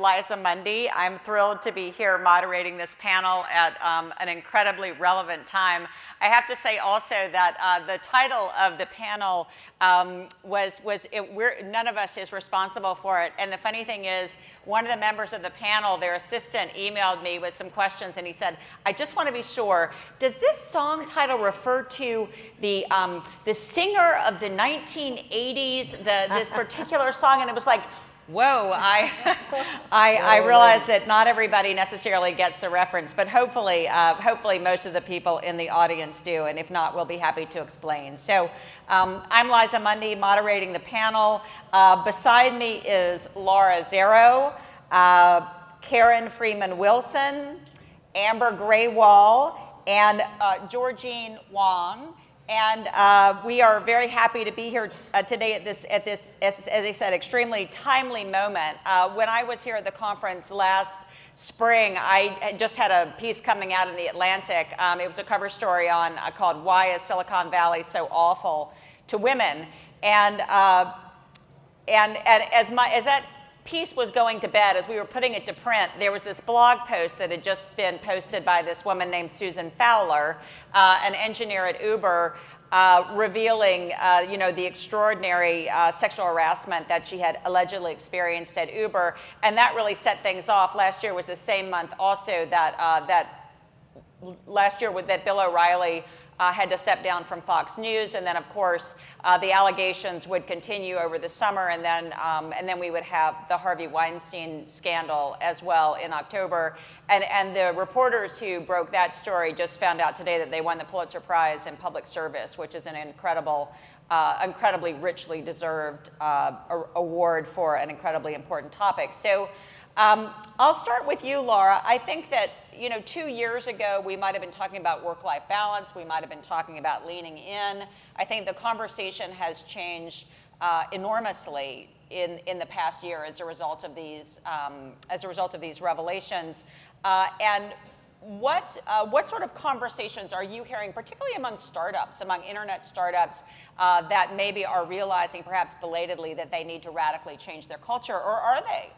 Liza Mundy. I'm thrilled to be here moderating this panel at an incredibly relevant time. I have to say also that the title of the panel none of us is responsible for it. And the funny thing is, one of the members of the panel, their assistant, emailed me with some questions, and he said, I just want to be sure, does this song title refer to the singer of the 1980s, this particular song? And it was like, whoa, I realize that not everybody necessarily gets the reference, but hopefully most of the people in the audience do, and if not, we'll be happy to explain. So I'm Liza Mundy, moderating the panel. Beside me is Laura Zarrow, Karen Freeman-Wilson, Amber Grewal, and Georgine Wong. And we are very happy to be here today at this, as I said, extremely timely moment. When I was here at the conference last spring, I had just had a piece coming out in the Atlantic. It was a cover story called "Why is Silicon Valley So Awful to Women?" And as that piece was going to bed, as we were putting it to print, there was this blog post that had just been posted by this woman named Susan Fowler, an engineer at Uber, revealing the extraordinary sexual harassment that she had allegedly experienced at Uber, and that really set things off. Last year was the same month also that Bill O'Reilly had to step down from Fox News, and then of course the allegations would continue over the summer, and then we would have the Harvey Weinstein scandal as well in October. And the reporters who broke that story just found out today that they won the Pulitzer Prize in Public Service, which is an incredibly richly deserved award for an incredibly important topic. So I'll start with you, Laura. I think that 2 years ago, we might have been talking about work-life balance. We might have been talking about leaning in. I think the conversation has changed enormously in the past year as a result of these revelations. And what sort of conversations are you hearing, particularly among startups, among internet startups, that maybe are realizing, perhaps belatedly, that they need to radically change their culture, or are they?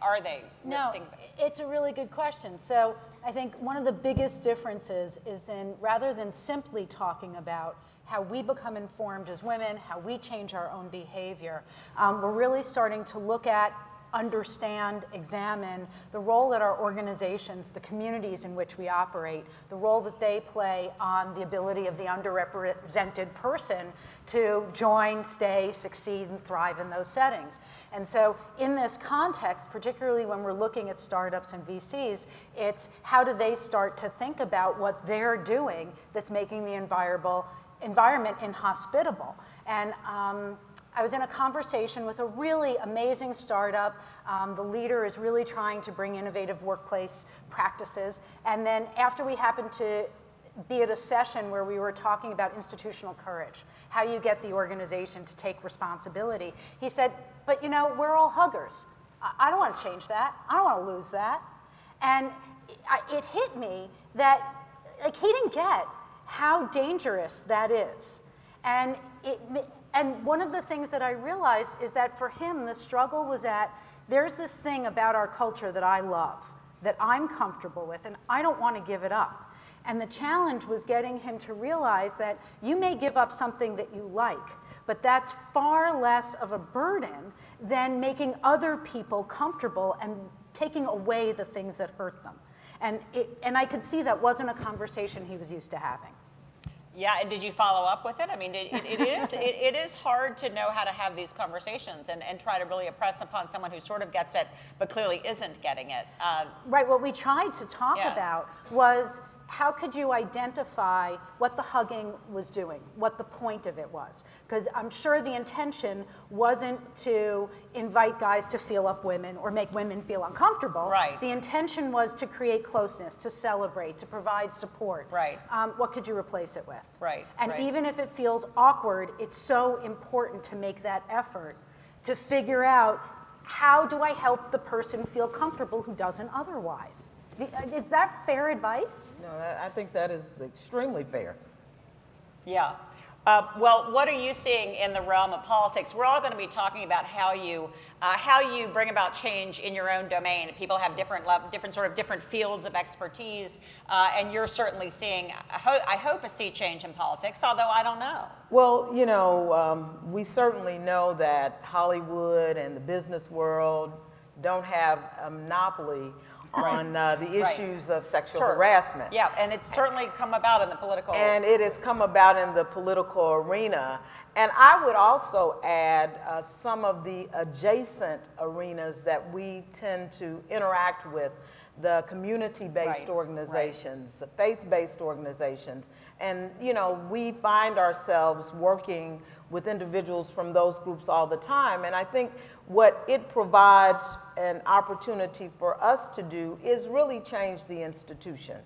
No, it's a really good question. So I think one of the biggest differences is in, rather than simply talking about how we become informed as women, how we change our own behavior, we're really starting to look at, understand, examine the role that our organizations, the communities in which we operate, the role that they play on the ability of the underrepresented person to join, stay, succeed, and thrive in those settings. And so in this context, particularly when we're looking at startups and VCs, it's how do they start to think about what they're doing that's making the environment inhospitable. And I was in a conversation with a really amazing startup. The leader is really trying to bring innovative workplace practices. And then after we happened to be at a session where we were talking about institutional courage, how you get the organization to take responsibility, he said, but we're all huggers. I don't want to change that. I don't want to lose that. And it hit me that he didn't get how dangerous that is. And one of the things that I realized is that for him, the struggle was that there's this thing about our culture that I love, that I'm comfortable with, and I don't want to give it up. And the challenge was getting him to realize that you may give up something that you like, but that's far less of a burden than making other people comfortable and taking away the things that hurt them. And I could see that wasn't a conversation he was used to having. Yeah, and did you follow up with it? I mean, it is hard to know how to have these conversations and try to really impress upon someone who sort of gets it, but clearly isn't getting it. Right, what we tried to talk about was how could you identify what the hugging was doing, what the point of it was? Because I'm sure the intention wasn't to invite guys to feel up women or make women feel uncomfortable. Right. The intention was to create closeness, to celebrate, to provide support. Right. What could you replace it with? Right. And right. even if it feels awkward, it's so important to make that effort to figure out how do I help the person feel comfortable who doesn't otherwise? Is that fair advice? No, I think that is extremely fair. Yeah. Well, what are you seeing in the realm of politics? We're all going to be talking about how you bring about change in your own domain. People have different fields of expertise, and you're certainly seeing, I hope, a sea change in politics, although I don't know. Well, we certainly know that Hollywood and the business world don't have a monopoly on the issues of sexual harassment. Yeah, and it's certainly come about in the political. And it has come about in the political arena. And I would also add some of the adjacent arenas that we tend to interact with, the community-based organizations, faith-based organizations. And, we find ourselves working with individuals from those groups all the time. And I think what it provides an opportunity for us to do is really change the institution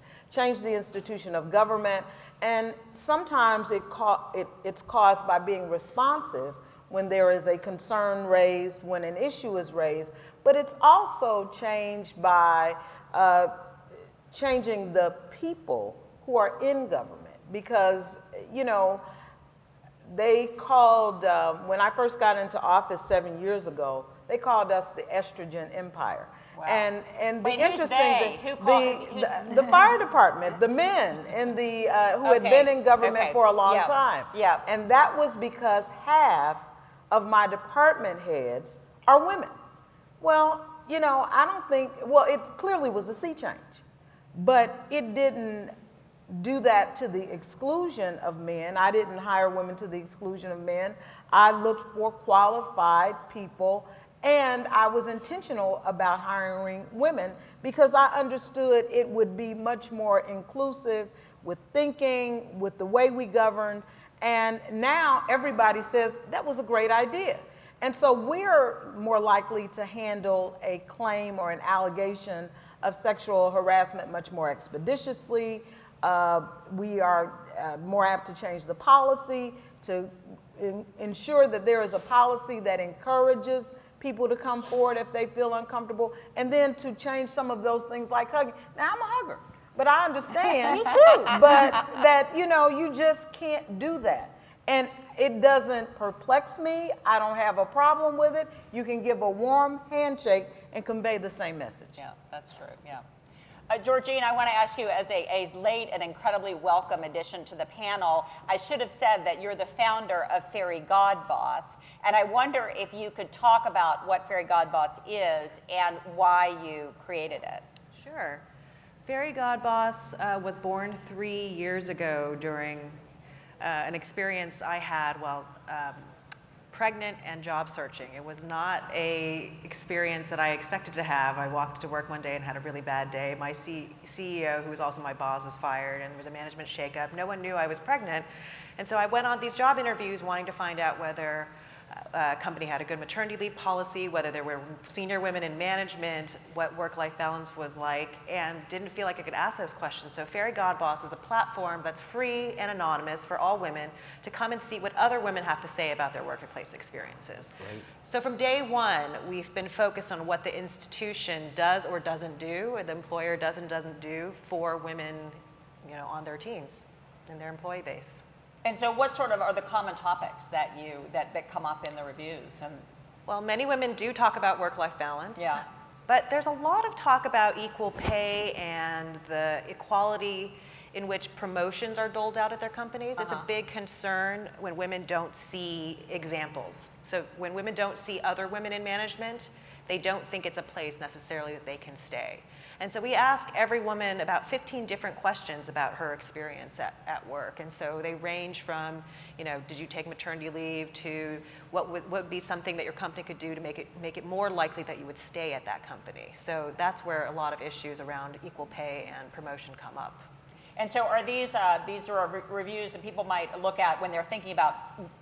of government. And sometimes it's caused by being responsive when there is a concern raised, when an issue is raised, but it's also changed by changing the people who are in government. Because, they called, when I first got into office 7 years ago, they called us the estrogen empire. Wow. And the Wait, interesting thing, the fire department, the men in the who had been in government for a long time. Yeah. And that was because half of my department heads are women. Well, I don't think, it clearly was a sea change, but it didn't do that to the exclusion of men. I didn't hire women to the exclusion of men. I looked for qualified people, and I was intentional about hiring women because I understood it would be much more inclusive with thinking, with the way we governed, and now everybody says that was a great idea. And so we're more likely to handle a claim or an allegation of sexual harassment much more expeditiously. We are more apt to change the policy, to ensure that there is a policy that encourages people to come forward if they feel uncomfortable, and then to change some of those things like hugging. Now, I'm a hugger, but I understand. Me too. But that, you just can't do that. And it doesn't perplex me. I don't have a problem with it. You can give a warm handshake and convey the same message. Yeah, that's true, yeah. Georgine, I want to ask you, as a late and incredibly welcome addition to the panel, I should have said that you're the founder of Fairy God Boss, and I wonder if you could talk about what Fairy God Boss is and why you created it. Sure. Fairy God Boss was born 3 years ago during an experience I had while pregnant and job searching. It was not a experience that I expected to have. I walked to work one day and had a really bad day. My CEO, who was also my boss, was fired, and there was a management shakeup. No one knew I was pregnant. And so I went on these job interviews wanting to find out whether a company had a good maternity leave policy, whether there were senior women in management, what work-life balance was like, and didn't feel like I could ask those questions. So Fairy God Boss is a platform that's free and anonymous for all women to come and see what other women have to say about their workplace experiences. Great. So from day one, we've been focused on what the institution does or doesn't do, or the employer does and doesn't do for women, on their teams and their employee base. And so what sort of are the common topics that come up in the reviews? Well, many women do talk about work-life balance. Yeah. But there's a lot of talk about equal pay and the equality in which promotions are doled out at their companies. It's a big concern when women don't see examples. So when women don't see other women in management, they don't think it's a place necessarily that they can stay. And so we ask every woman about 15 different questions about her experience at work. And so they range from, did you take maternity leave, to what would be something that your company could do to make it more likely that you would stay at that company. So that's where a lot of issues around equal pay and promotion come up. And so are these are reviews that people might look at when they're thinking about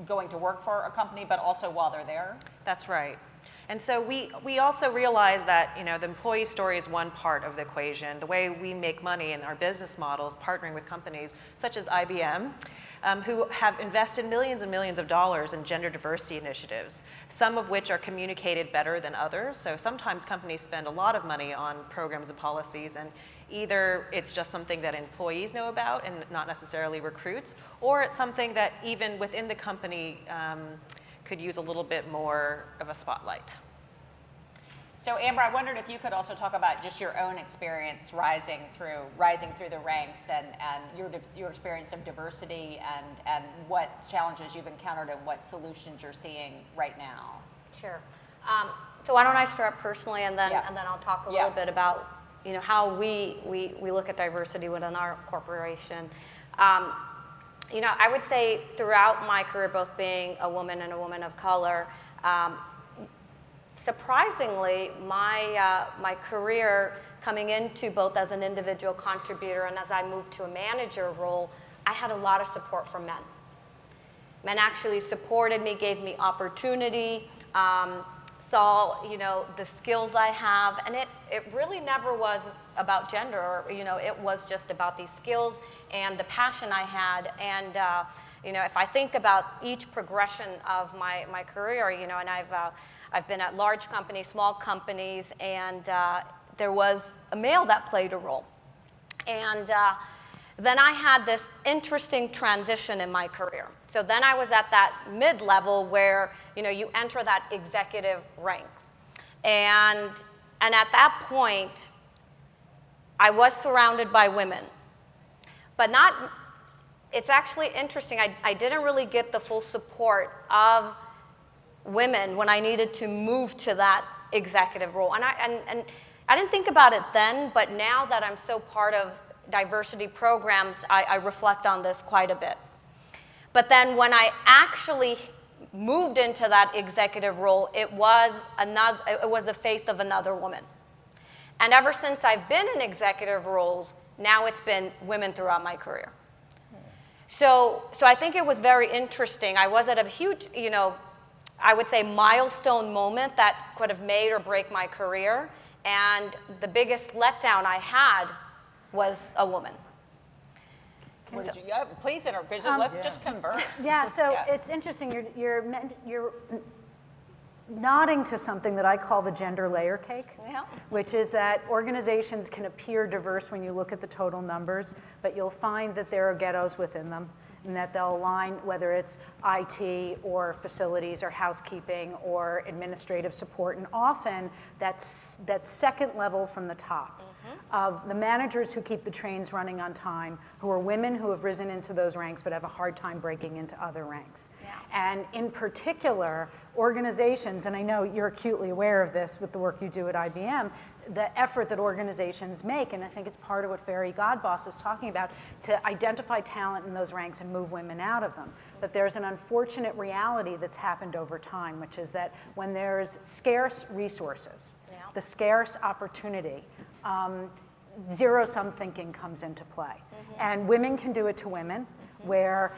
going to work for a company, but also while they're there? That's right. And so we also realize that the employee story is one part of the equation. The way we make money in our business models, partnering with companies such as IBM, who have invested millions and millions of dollars in gender diversity initiatives, some of which are communicated better than others. So sometimes companies spend a lot of money on programs and policies, and either it's just something that employees know about and not necessarily recruits, or it's something that even within the company could use a little bit more of a spotlight. So Amber, I wondered if you could also talk about just your own experience rising through the ranks and your experience of diversity and what challenges you've encountered and what solutions you're seeing right now. Sure. So why don't I start personally, and then I'll talk a little bit about how we look at diversity within our corporation. I would say throughout my career, both being a woman and a woman of color, surprisingly, my career coming into both as an individual contributor and as I moved to a manager role, I had a lot of support from men. Men actually supported me, gave me opportunity, saw the skills I have, and it really never was about gender, or it was just about these skills and the passion I had. And if I think about each progression of my career, and I've been at large companies, small companies, and there was a male that played a role. And then I had this interesting transition in my career. So then I was at that mid-level where you enter that executive rank. And at that point, I was surrounded by women. But it's actually interesting, I didn't really get the full support of women when I needed to move to that executive role. And I didn't think about it then, but now that I'm so part of diversity programs, I reflect on this quite a bit. But then when I actually moved into that executive role, it was the faith of another woman. And ever since I've been in executive roles, now it's been women throughout my career. So I think it was very interesting. I was at a huge, I would say milestone moment that could have made or break my career. And the biggest letdown I had was a woman. Please interrupt. Let's just converse. Yeah, so it's interesting. You're nodding to something that I call the gender layer cake, which is that organizations can appear diverse when you look at the total numbers, but you'll find that there are ghettos within them, and that they'll align, whether it's IT or facilities or housekeeping or administrative support, and often that's that second level from the top of the managers who keep the trains running on time, who are women who have risen into those ranks but have a hard time breaking into other ranks. And in particular, organizations, and I know you're acutely aware of this with the work you do at IBM, the effort that organizations make, and I think it's part of what Ferry Godboss is talking about, to identify talent in those ranks and move women out of them. But there's an unfortunate reality that's happened over time, which is that when there's scarce resources, the scarce opportunity, zero-sum thinking comes into play. And women can do it to women, where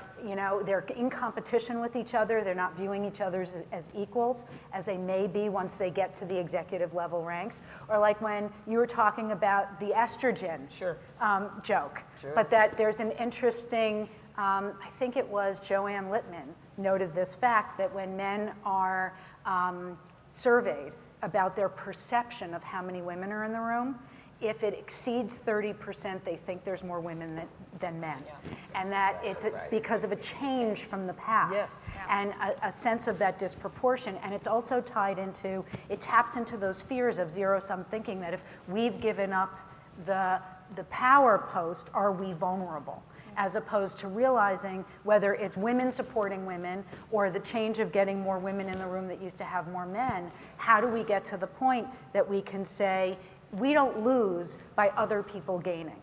they're in competition with each other, they're not viewing each other as equals, as they may be once they get to the executive level ranks. Or like when you were talking about the estrogen joke, but that there's an interesting, I think it was Joanne Littman noted this fact, that when men are surveyed about their perception of how many women are in the room, if it exceeds 30%, they think there's more women than men. And that it's because of a change from the past and a sense of that disproportion. And it's also tied into, it taps into those fears of zero-sum thinking, that if we've given up the power post, are we vulnerable? As opposed to realizing whether it's women supporting women or the change of getting more women in the room that used to have more men, how do we get to the point that we can say, we don't lose by other people gaining.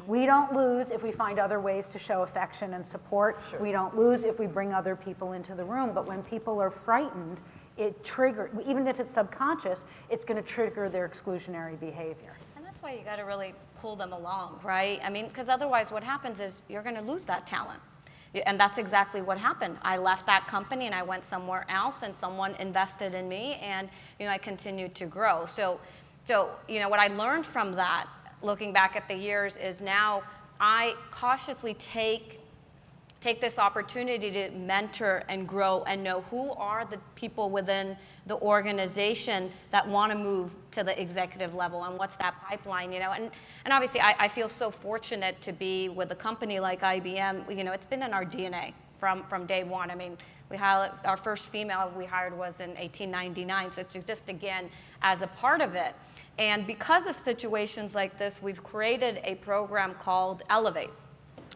We don't lose if we find other ways to show affection and support. We don't lose if we bring other people into the room. But when people are frightened, it triggers, even if it's subconscious, it's going to trigger their exclusionary behavior. And that's why you got to really pull them along, right? I mean, because otherwise what happens is you're going to lose that talent. And that's exactly what happened. I left that company and I went somewhere else, and someone invested in me, and I continued to grow. So what I learned from that, looking back at the years, is now I cautiously take take this opportunity to mentor and grow and know who are the people within the organization that want to move to the executive level and what's that pipeline, you know. And obviously I feel so fortunate to be with a company like IBM. You know, it's been in our DNA from day one. I mean, our first female we hired was in 1899, so it's just, again, as a part of it. And because of situations like this, we've created a program called Elevate.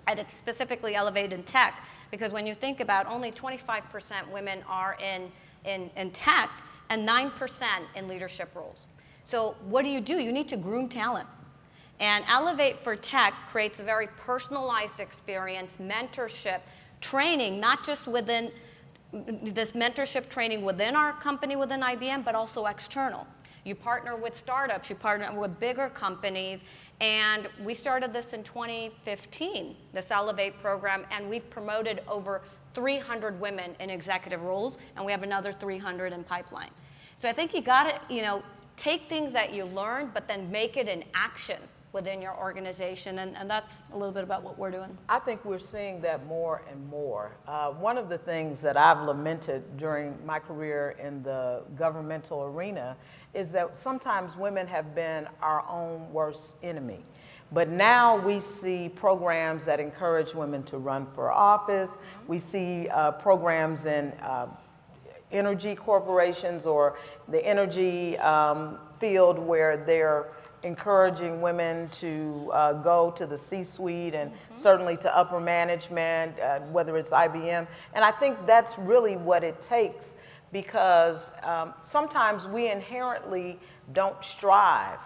And it's specifically Elevate in tech, because when you think about only 25% women are in tech and 9% in leadership roles. So what do? You need to groom talent. And Elevate for Tech creates a very personalized experience, mentorship, training, not just within this mentorship training within our company, within IBM, but also external. You partner with startups, you partner with bigger companies, and we started this in 2015, this Elevate program, and we've promoted over 300 women in executive roles, and we have another 300 in pipeline. So I think you gotta, take things that you learn, but then make it an action within your organization, and that's a little bit about what we're doing. I think we're seeing that more and more. One of the things that I've lamented during my career in the governmental arena is that sometimes women have been our own worst enemy. But now we see programs that encourage women to run for office. We see programs in energy corporations or the energy field where they're encouraging women to go to the C-suite and certainly to upper management, whether it's IBM. And I think that's really what it takes, because sometimes we inherently don't strive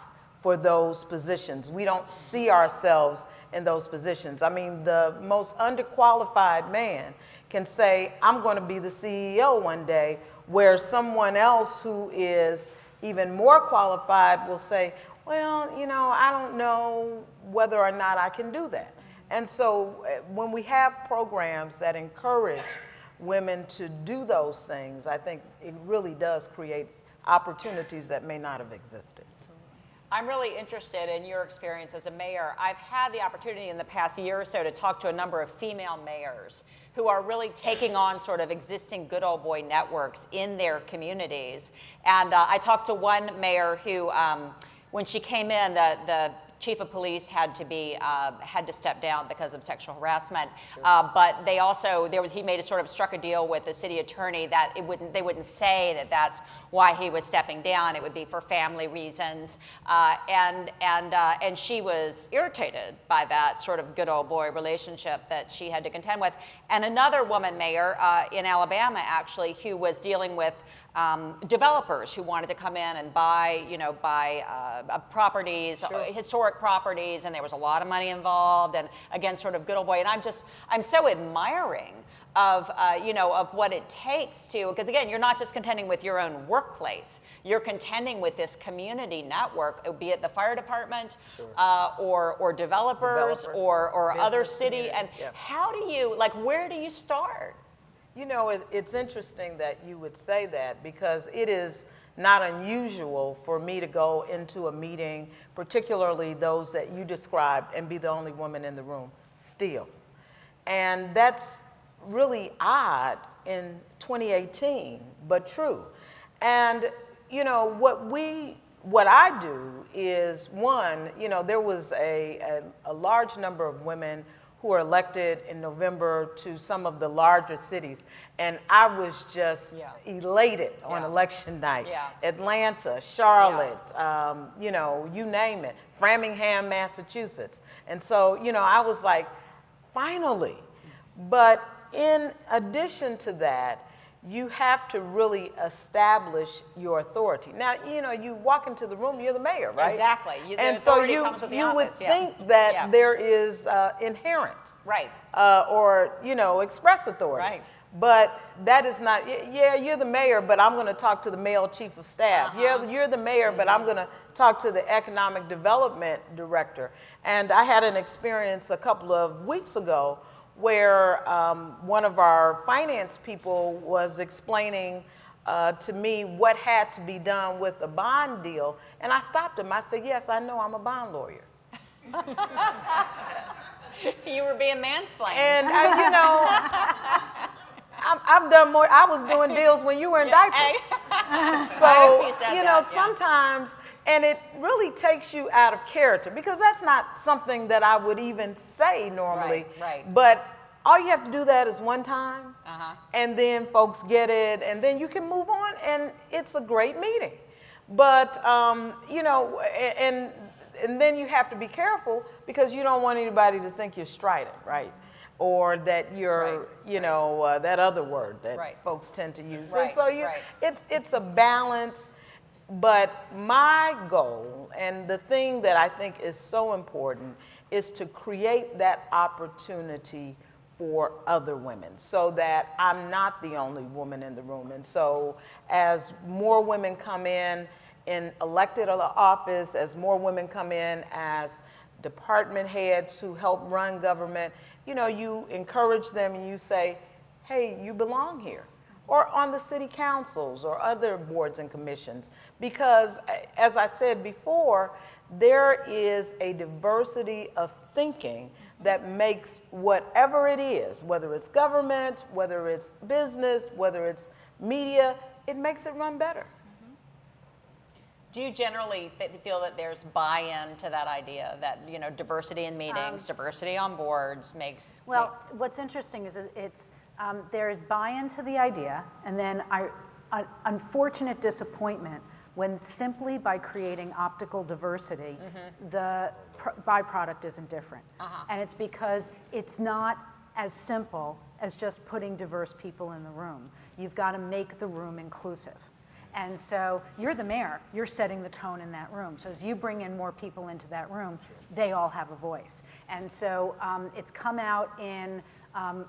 for those positions. We don't see ourselves in those positions. I mean, the most underqualified man can say, I'm going to be the CEO one day, where someone else who is even more qualified will say, well, I don't know whether or not I can do that. And so when we have programs that encourage women to do those things, I think it really does create opportunities that may not have existed. I'm really interested in your experience as a mayor. I've had the opportunity in the past year or so to talk to a number of female mayors who are really taking on sort of existing good old boy networks in their communities. And I talked to one mayor who, when she came in, the chief of police had to step down because of sexual harassment. Sure. But they also, he made struck a deal with the city attorney that they wouldn't say that that's why he was stepping down. It would be for family reasons. And she was irritated by that sort of good old boy relationship that she had to contend with. And another woman mayor in Alabama, actually, who was dealing with developers who wanted to come in and buy properties, sure, historic properties, and there was a lot of money involved, and again, sort of good old boy. And I'm so admiring of what it takes to, because again, you're not just contending with your own workplace, you're contending with this community network, be it the fire department, sure, or developers or other city. And yeah, how do you, where do you start? It's interesting that you would say that, because it is not unusual for me to go into a meeting, particularly those that you described, and be the only woman in the room still. And that's really odd in 2018, but true. And what I do is, one, there was a large number of women who were elected in November to some of the larger cities. And I was just elated on election night. Yeah. Atlanta, Charlotte, you name it, Framingham, Massachusetts. And so, I was like, finally. But in addition to that, you have to really establish your authority. Now, you walk into the room, you're the mayor, right? Exactly. And so you would think that there is inherent, right, or express authority. Right. But that is not. Yeah, you're the mayor, but I'm going to talk to the male chief of staff. Yeah, you're the mayor, but I'm going to talk to the economic development director. And I had an experience a couple of weeks ago where one of our finance people was explaining to me what had to be done with a bond deal. And I stopped him. I said, yes, I know, I'm a bond lawyer. You were being mansplained. And, you know, I've done more. I was doing deals when you were in diapers. So, you know, sometimes, and it really takes you out of character, because that's not something that I would even say normally. Right. But all you have to do that is one time, and then folks get it, and then you can move on, and it's a great meeting. But, you know, and then you have to be careful, because you don't want anybody to think you're strident, right? Or that you're, you know, that other word that folks tend to use. And so it's a balance, but my goal, and the thing that I think is so important, is to create that opportunity for other women, so that I'm not the only woman in the room. And so as more women come in elected office, as more women come in as department heads who help run government, you know, you encourage them and you say, hey, you belong here. Or on the city councils or other boards and commissions. Because, as I said before, there is a diversity of thinking that makes whatever it is, whether it's government, whether it's business, whether it's media, it makes it run better. Do you generally feel that there's buy-in to that idea that, you know, diversity in meetings, diversity on boards makes... Well, what's interesting is there's buy-in to the idea, and then unfortunate disappointment when simply by creating optical diversity, the byproduct isn't different. And it's because it's not as simple as just putting diverse people in the room. You've got to make the room inclusive. And so you're the mayor, you're setting the tone in that room. So as you bring in more people into that room, they all have a voice. And so it's come out in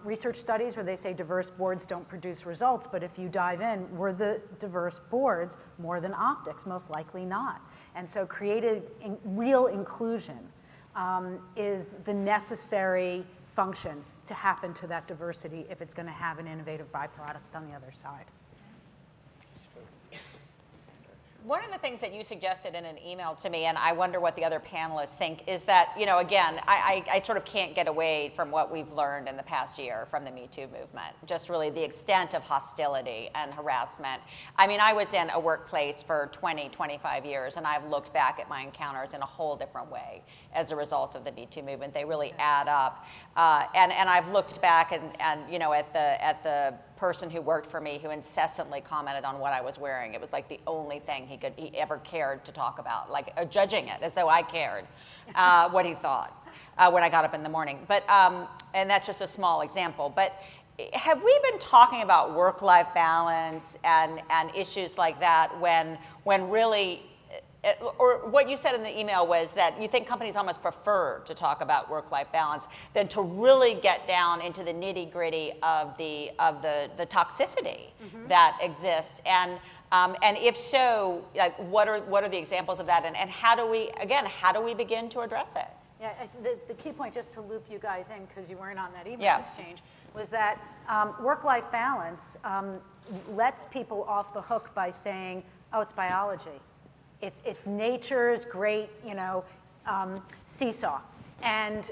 research studies where they say diverse boards don't produce results, but if you dive in, were the diverse boards more than optics? Most likely not. And so creating real inclusion is the necessary function to happen to that diversity if it's going to have an innovative byproduct on the other side. One of the things that you suggested in an email to me, and I wonder what the other panelists think, is that, you know, again, I sort of can't get away from what we've learned in the past year from the Me Too movement, just really the extent of hostility and harassment. I mean, I was in a workplace for 20, 25 years, and I've looked back at my encounters in a whole different way as a result of the Me Too movement. They really add up. And I've looked back and you know, at the person who worked for me who incessantly commented on what I was wearing. It was like the only thing he ever cared to talk about, like judging it as though I cared what he thought when I got up in the morning. But, and that's just a small example. But have we been talking about work-life balance and issues like that when really, or what you said in the email was that you think companies almost prefer to talk about work-life balance than to really get down into the nitty-gritty of the toxicity that exists. And if so, like, what are the examples of that? And how do we begin to address it? Yeah, the key point, just to loop you guys in, because you weren't on that email exchange, was that work-life balance lets people off the hook by saying, oh, it's biology. It's nature's great, you know, seesaw. And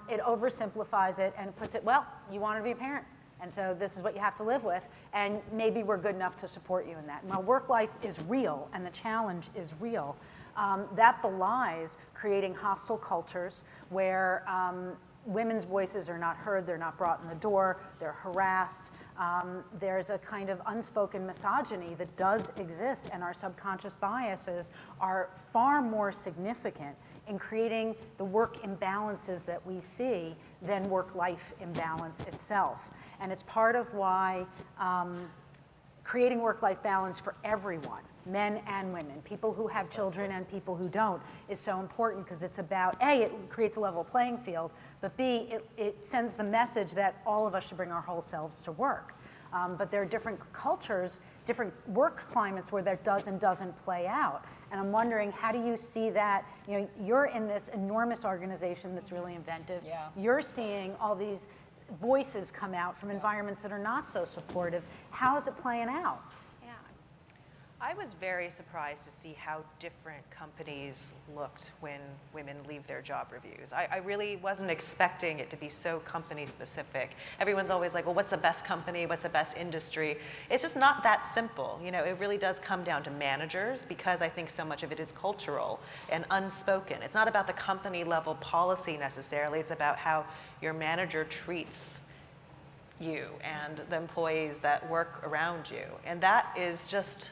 it oversimplifies it and puts it, well, you want to be a parent. And so this is what you have to live with. And maybe we're good enough to support you in that. Now, work life is real, and the challenge is real. That belies creating hostile cultures where women's voices are not heard, they're not brought in the door, they're harassed. There's a kind of unspoken misogyny that does exist, and our subconscious biases are far more significant in creating the work imbalances that we see than work-life imbalance itself. And it's part of why creating work-life balance for everyone, men and women, people who have children and people who don't, is so important, because it's about, A, it creates a level playing field, but B, it sends the message that all of us should bring our whole selves to work. But there are different cultures, different work climates where that does and doesn't play out. And I'm wondering, how do you see that? You know, you're in this enormous organization that's really inventive. Yeah. You're seeing all these voices come out from environments that are not so supportive. How is it playing out? Yeah. I was very surprised to see how different companies looked when women leave their job reviews. I really wasn't expecting it to be so company specific. Everyone's always like, well, what's the best company? What's the best industry? It's just not that simple. You know, it really does come down to managers, because I think so much of it is cultural and unspoken. It's not about the company level policy necessarily. It's about how your manager treats you and the employees that work around you. And that is just,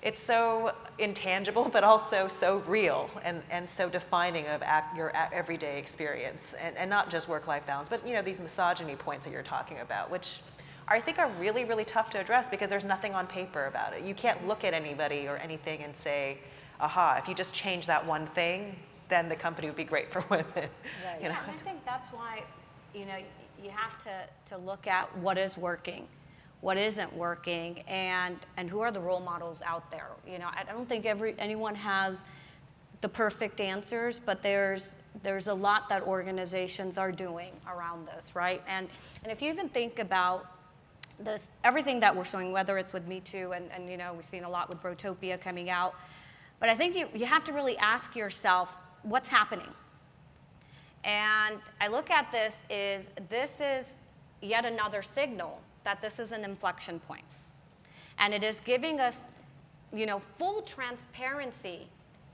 it's so intangible, but also so real and so defining of your everyday experience, and not just work-life balance, but you know, these misogyny points that you're talking about, which I think are really, really tough to address because there's nothing on paper about it. You can't look at anybody or anything and say, aha, if you just change that one thing, then the company would be great for women. Right. You know? Yeah, and I think that's why, you know, you have to look at what is working, what isn't working, and who are the role models out there. You know, I don't think anyone has the perfect answers, but there's a lot that organizations are doing around this, right? And if you even think about this, everything that we're showing, whether it's with Me Too, and you know, we've seen a lot with Brotopia coming out, but I think you have to really ask yourself, what's happening? And I look at this is yet another signal that this is an inflection point. And it is giving us, you know, full transparency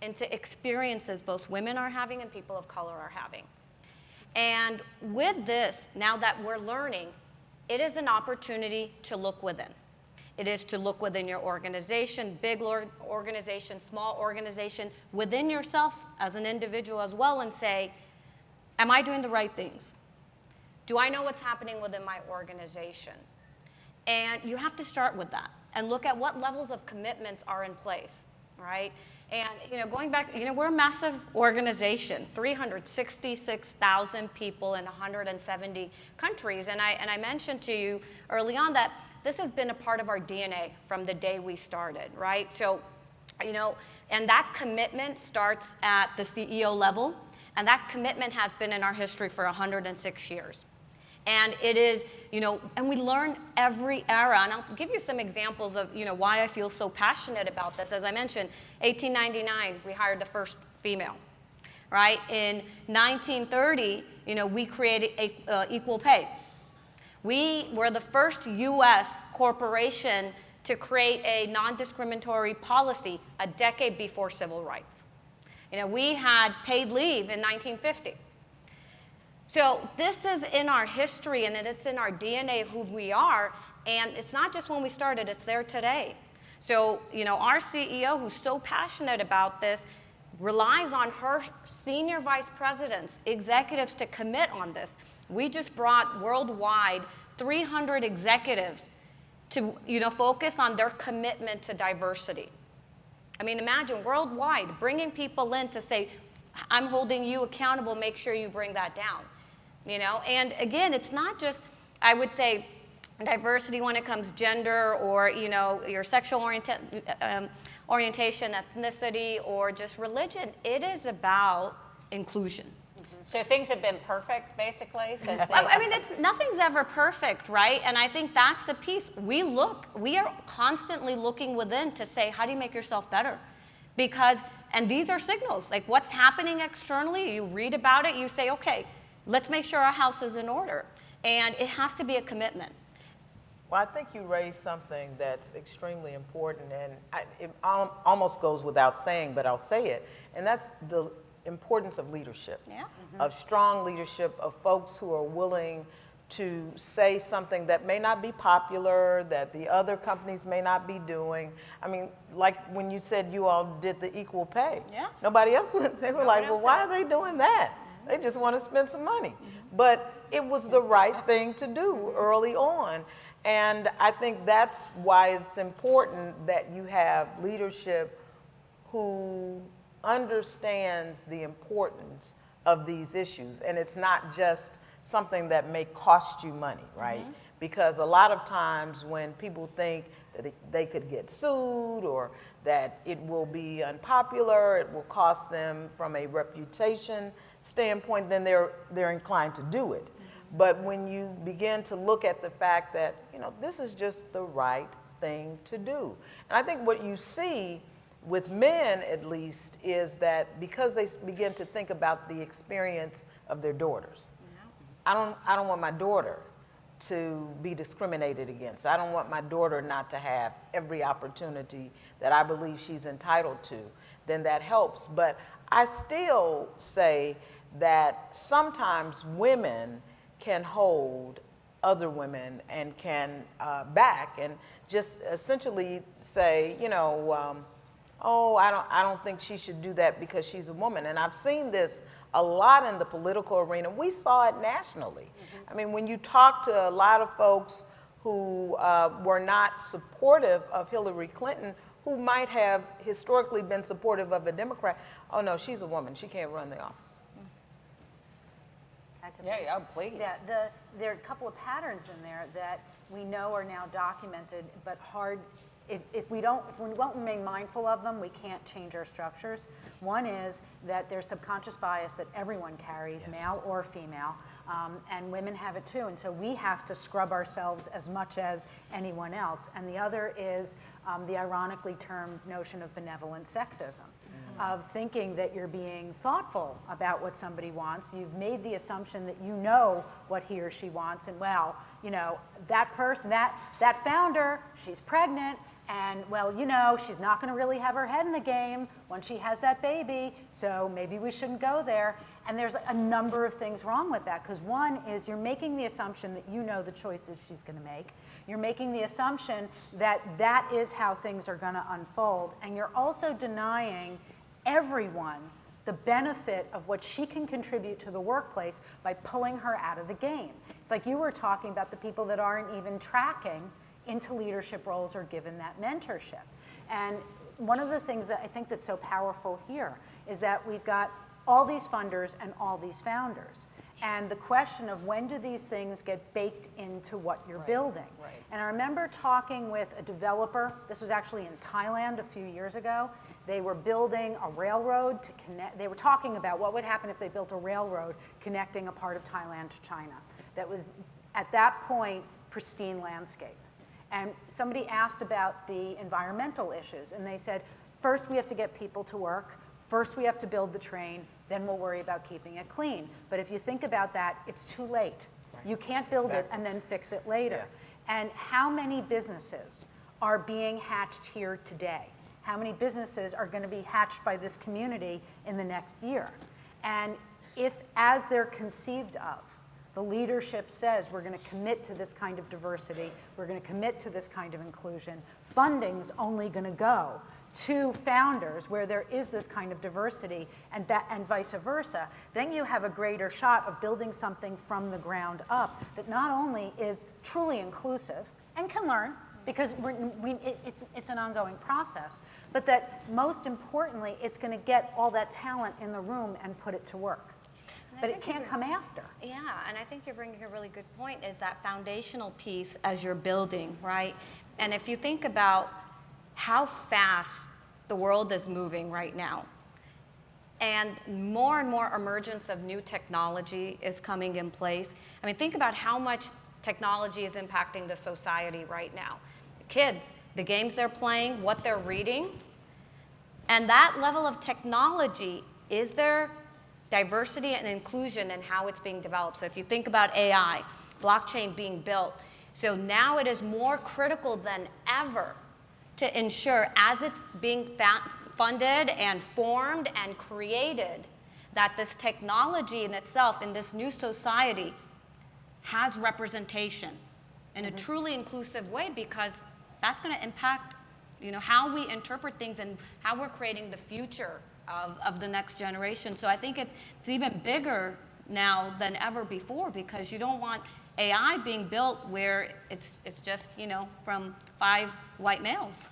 into experiences both women are having and people of color are having. And with this, now that we're learning, it is an opportunity to look within. It is to look within your organization, big organization, small organization, within yourself as an individual as well, and say, am I doing the right things? Do I know what's happening within my organization? And you have to start with that and look at what levels of commitments are in place, right? And you know, going back, you know, we're a massive organization, 366,000 people in 170 countries. And I mentioned to you early on that this has been a part of our DNA from the day we started, right? So, you know, and that commitment starts at the CEO level, and that commitment has been in our history for 106 years. And it is, you know, and we learn every era. And I'll give you some examples of, you know, why I feel so passionate about this. As I mentioned, 1899, we hired the first female, right? In 1930, you know, we created equal pay. We were the first U.S. corporation to create a non-discriminatory policy a decade before civil rights. You know, we had paid leave in 1950. So this is in our history, and it's in our DNA of who we are, and it's not just when we started, it's there today. So, you know, our CEO, who's so passionate about this, relies on her senior vice presidents, executives to commit on this. We just brought worldwide 300 executives to, you know, focus on their commitment to diversity. I mean, imagine worldwide bringing people in to say, I'm holding you accountable, make sure you bring that down. You know, and again, it's not just, I would say, diversity when it comes gender or, you know, your sexual orientation, ethnicity, or just religion. It is about inclusion. So things have been perfect, basically? Since I mean, nothing's ever perfect, right? And I think that's the piece. We are constantly looking within to say, how do you make yourself better? Because, and these are signals, like what's happening externally, you read about it, you say, okay, let's make sure our house is in order. And it has to be a commitment. Well, I think you raised something that's extremely important, and it almost goes without saying, but I'll say it, and that's the importance of leadership, of strong leadership, of folks who are willing to say something that may not be popular, that the other companies may not be doing. I mean, like when you said you all did the equal pay. Yeah. Nobody else went, they were like, well, why are they doing that? They just want to spend some money. But it was the right thing to do early on. And I think that's why it's important that you have leadership who understands the importance of these issues. And it's not just something that may cost you money, right? Because a lot of times when people think that they could get sued or that it will be unpopular, it will cost them from a reputation standpoint, then they're inclined to do it. But when you begin to look at the fact that, you know, this is just the right thing to do. And I think what you see with men, at least, is that because they begin to think about the experience of their daughters. I don't want my daughter to be discriminated against. I don't want my daughter not to have every opportunity that I believe she's entitled to. Then that helps. But I still say that sometimes women can hold other women and can back and just essentially say, you know, oh, I don't think she should do that because she's a woman. And I've seen this a lot in the political arena. We saw it nationally. Mm-hmm. I mean, when you talk to a lot of folks who were not supportive of Hillary Clinton, who might have historically been supportive of a Democrat, oh no, she's a woman, she can't run the office. Yeah, please. Yeah, there are a couple of patterns in there that we know are now documented, but hard. If we won't remain mindful of them, we can't change our structures. One is that there's subconscious bias that everyone carries, yes, male or female, and women have it too. And so we have to scrub ourselves as much as anyone else. And the other is the ironically termed notion of benevolent sexism, of thinking that you're being thoughtful about what somebody wants. You've made the assumption that you know what he or she wants, and well, you know, that person, that founder, she's pregnant, and well, you know, she's not going to really have her head in the game when she has that baby, so maybe we shouldn't go there. And there's a number of things wrong with that, because one is you're making the assumption that you know the choices she's going to make. You're making the assumption that that is how things are going to unfold, and you're also denying everyone the benefit of what she can contribute to the workplace by pulling her out of the game. It's like you were talking about the people that aren't even tracking into leadership roles or given that mentorship. And one of the things that I think that's so powerful here is that we've got all these funders and all these founders. And the question of when do these things get baked into what you're building? Right. And I remember talking with a developer, this was actually in Thailand a few years ago. They were building a railroad to connect, they were talking about what would happen if they built a railroad connecting a part of Thailand to China. That was, at that point, pristine landscape. And somebody asked about the environmental issues, and they said, first we have to get people to work, first we have to build the train, then we'll worry about keeping it clean. But if you think about that, it's too late. Right. You can't build it and then fix it later. Yeah. And how many businesses are being hatched here today? How many businesses are going to be hatched by this community in the next year? And if, as they're conceived of, the leadership says we're going to commit to this kind of diversity, we're going to commit to this kind of inclusion, funding's only going to go to founders where there is this kind of diversity and vice versa, then you have a greater shot of building something from the ground up that not only is truly inclusive and can learn, because it's an ongoing process, but that most importantly, it's going to get all that talent in the room and put it to work. But it can't come after. Yeah, and I think you're bringing a really good point, is that foundational piece as you're building, right? And if you think about how fast the world is moving right now, and more emergence of new technology is coming in place. I mean, think about how much technology is impacting the society right now. Kids, the games they're playing, what they're reading, and that level of technology, is there diversity and inclusion in how it's being developed? So if you think about AI, blockchain being built, so now it is more critical than ever to ensure, as it's being funded and formed and created, that this technology in itself, in this new society, has representation in a truly inclusive way, because that's going to impact, you know, how we interpret things and how we're creating the future of the next generation. So I think it's even bigger now than ever before, because you don't want AI being built where it's just, you know, from 5 white males.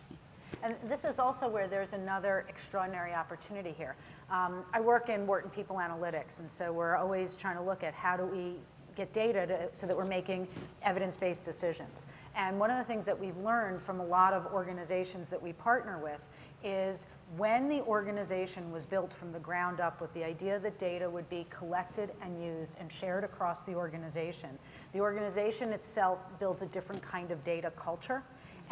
And this is also where there's another extraordinary opportunity here. I work in Wharton People Analytics, and so we're always trying to look at how do we get data so that we're making evidence-based decisions. And one of the things that we've learned from a lot of organizations that we partner with is when the organization was built from the ground up with the idea that data would be collected and used and shared across the organization itself builds a different kind of data culture.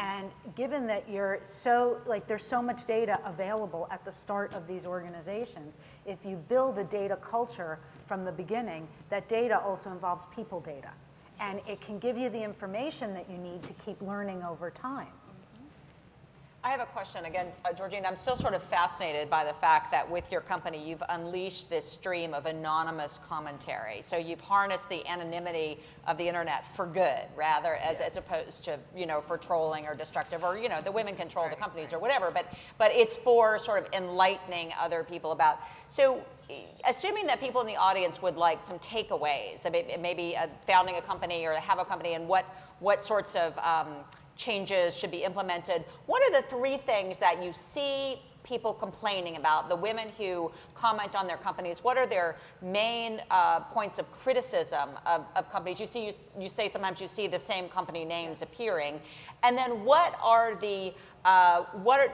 And given that there's so much data available at the start of these organizations, if you build a data culture from the beginning, that data also involves people data. And it can give you the information that you need to keep learning over time. I have a question again, Georgine. I'm still sort of fascinated by the fact that with your company, you've unleashed this stream of anonymous commentary. So you've harnessed the anonymity of the internet for good, rather as opposed to for trolling or destructive, or the women control the companies or whatever. But it's for sort of enlightening other people about. So assuming that people in the audience would like some takeaways, maybe founding a company or have a company, and what sorts of changes should be implemented. What are the 3 things that you see people complaining about, the women who comment on their companies? What are their main points of criticism of companies? You say sometimes you see the same company names appearing. And then what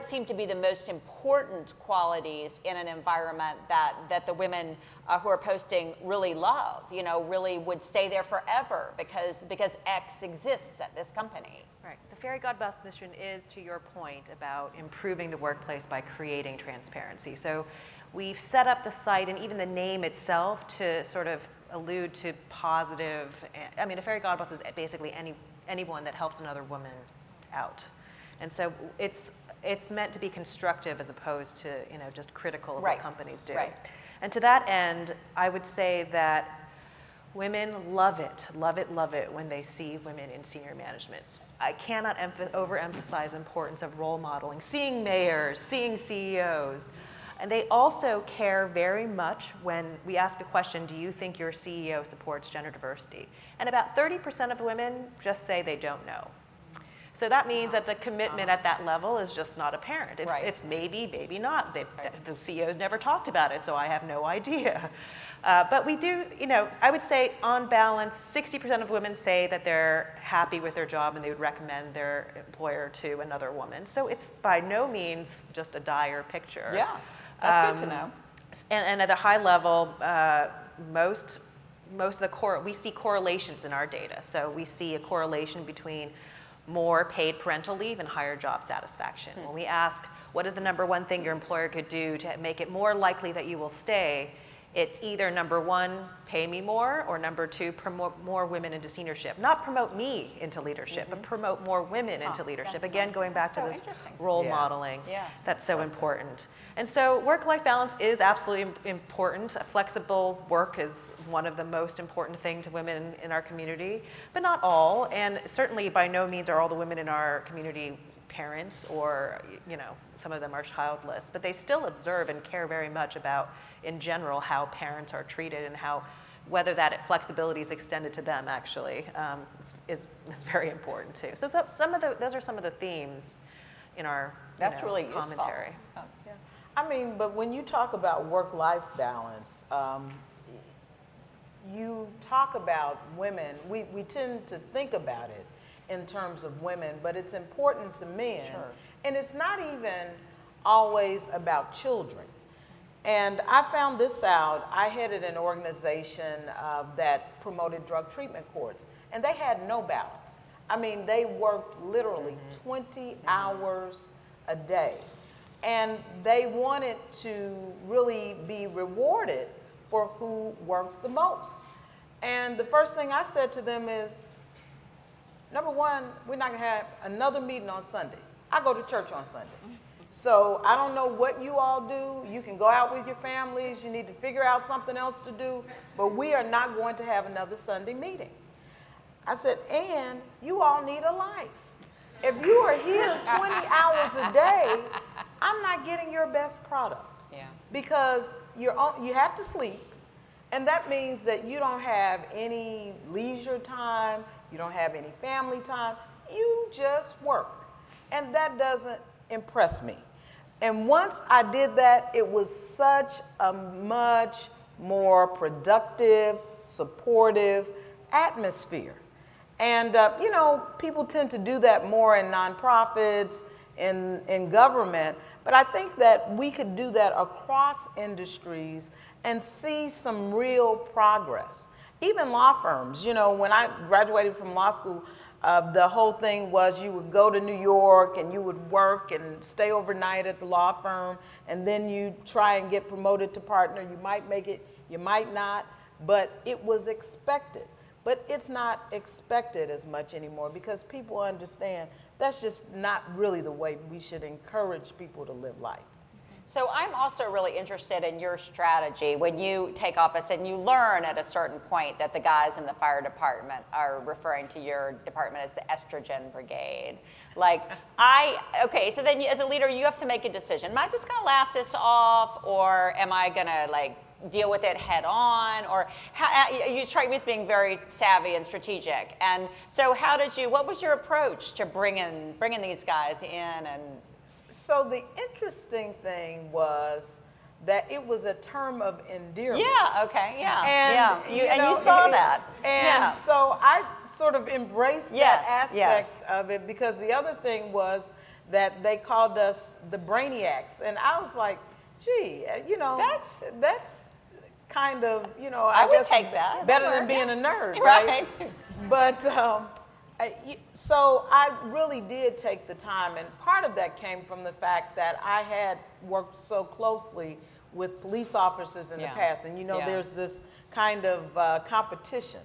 seem to be the most important qualities in an environment that the women who are posting really love, really would stay there forever because X exists at this company? Right. The fairy godboss mission is, to your point, about improving the workplace by creating transparency. So we've set up the site and even the name itself to sort of allude to positive. I mean, a fairy godboss is basically anyone that helps another woman out. And so it's meant to be constructive as opposed to just critical of what companies do. Right. And to that end, I would say that women love it when they see women in senior management. I cannot overemphasize the importance of role modeling, seeing mayors, seeing CEOs. And they also care very much when we ask a question, do you think your CEO supports gender diversity? And about 30% of women just say they don't know. So that means that the commitment at that level is just not apparent. It's maybe, maybe not. The CEO's never talked about it, so I have no idea. But we do, I would say on balance, 60% of women say that they're happy with their job and they would recommend their employer to another woman. So it's by no means just a dire picture. Yeah, that's good to know. And at a high level, most of we see correlations in our data. So we see a correlation between more paid parental leave and higher job satisfaction. When we ask, what is the number one thing your employer could do to make it more likely that you will stay? It's either number 1, pay me more, or number 2, promote more women into seniorship. Not promote me into leadership, but promote more women into leadership. Again, going back to this role modeling, that's so important. And so work-life balance is absolutely important. Flexible work is one of the most important things to women in our community, but not all. And certainly by no means are all the women in our community parents, or some of them are childless, but they still observe and care very much about, in general, how parents are treated and whether that flexibility is extended to them actually is very important too. So those are some of the themes in our really commentary. Useful. I mean, but when you talk about work-life balance, you talk about women, we tend to think about it in terms of women, but it's important to men. Sure. And it's not even always about children. And I found this out. I headed an organization that promoted drug treatment courts, and they had no balance. I mean, they worked literally 20 hours a day. And they wanted to really be rewarded for who worked the most. And the first thing I said to them is, number 1, we're not gonna have another meeting on Sunday. I go to church on Sunday. So I don't know what you all do. You can go out with your families. You need to figure out something else to do. But we are not going to have another Sunday meeting. I said, and you all need a life. If you are here 20 hours a day, I'm not getting your best product. Yeah. Because you have to sleep. And that means that you don't have any leisure time. You don't have any family time. You just work. And that doesn't impress me. And once I did that, it was such a much more productive, supportive atmosphere. And, people tend to do that more in nonprofits, in government. But I think that we could do that across industries and see some real progress. Even law firms, when I graduated from law school, The whole thing was you would go to New York and you would work and stay overnight at the law firm, and then you try and get promoted to partner. You might make it, you might not, but it was expected. But it's not expected as much anymore because people understand that's just not really the way we should encourage people to live life. So I'm also really interested in your strategy when you take office and you learn at a certain point that the guys in the fire department are referring to your department as the estrogen brigade. Like, okay, so then as a leader, you have to make a decision. Am I just gonna laugh this off, or am I gonna like deal with it head on? Or you strike me as being very savvy and strategic. And so what was your approach to bringing these guys in? And so the interesting thing was that it was a term of endearment. yeah, okay, yeah, And, yeah. You saw that. And yeah. so I sort of embraced Yes, that aspect yes. of it, because the other thing was that they called us the brainiacs. And I was like, gee, that's kind of, I would guess take that. better than being a nerd, right? Right. But so I really did take the time, and part of that came from the fact that I had worked so closely with police officers in the Yeah. past, and Yeah. there's this kind of competition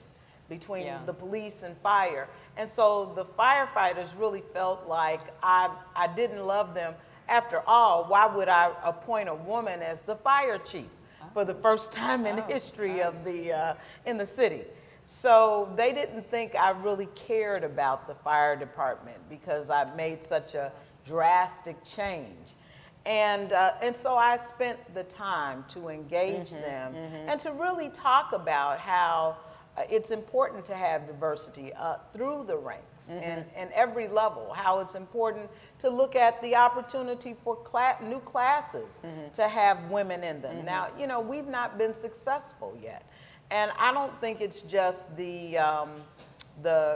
between Yeah. the police and fire, and so the firefighters really felt like I didn't love them. After all, why would I appoint a woman as the fire chief for the first time in the history of in the city? So they didn't think I really cared about the fire department because I made such a drastic change. And so I spent the time to engage them and to really talk about how it's important to have diversity through the ranks and every level, how it's important to look at the opportunity for new classes to have women in them. Now, we've not been successful yet. And I don't think it's just the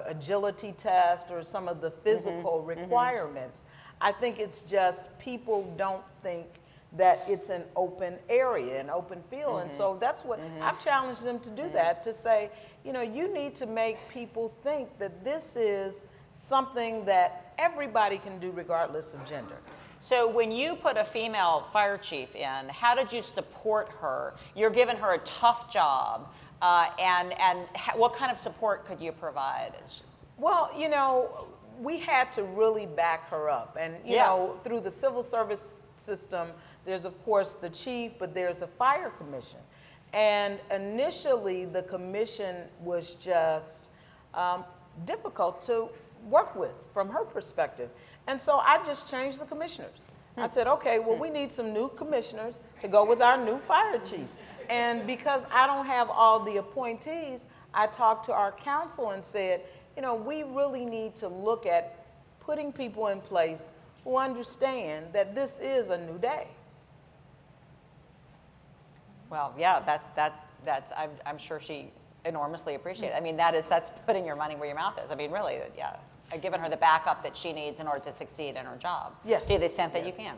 agility test or some of the physical requirements. I think it's just people don't think that it's an open area, an open field. And so that's what I've challenged them to do, that to say, you need to make people think that this is something that everybody can do regardless of gender. So when you put a female fire chief in, how did you support her? You're giving her a tough job, and what kind of support could you provide? Well, we had to really back her up, and through the civil service system, there's of course the chief, but there's a fire commission, and initially the commission was just difficult to work with from her perspective. And so I just changed the commissioners. I said, okay, well, we need some new commissioners to go with our new fire chief. And because I don't have all the appointees, I talked to our council and said, we really need to look at putting people in place who understand that this is a new day. Well, yeah, that's I'm sure she enormously appreciates it. I mean, that's putting your money where your mouth is. I mean, really, yeah. Giving her the backup that she needs in order to succeed in her job. Yes. To the extent that you can.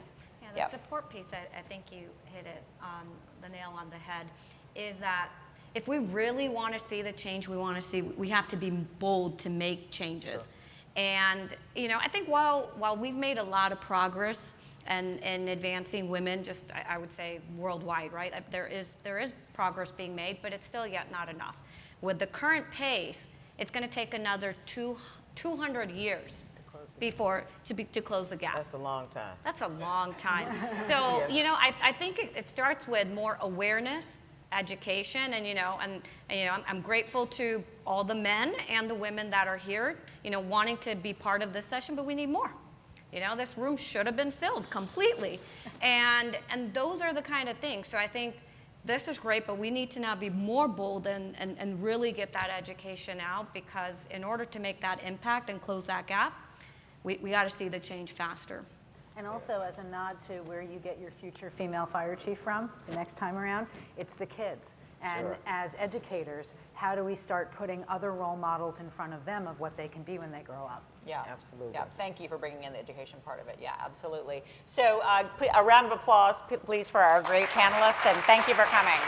Yeah, the support piece, I think you hit it on the nail on the head, is that if we really want to see the change we want to see, we have to be bold to make changes. Sure. And, I think while we've made a lot of progress in advancing women, just I would say worldwide, right? There is progress being made, but it's still yet not enough. With the current pace, it's going to take another 200 years to close the gap. That's a long time. That's a long time. So, I think it starts with more awareness, education, and I'm grateful to all the men and the women that are here, wanting to be part of this session, but we need more. This room should have been filled completely. And those are the kind of things. So I think this is great, but we need to now be more bold and really get that education out, because in order to make that impact and close that gap, we got to see the change faster. And also, as a nod to where you get your future female fire chief from the next time around, it's the kids. And as educators, how do we start putting other role models in front of them of what they can be when they grow up? Yeah, absolutely. Yeah, thank you for bringing in the education part of it. Yeah, absolutely. So a round of applause, please, for our great panelists, and thank you for coming.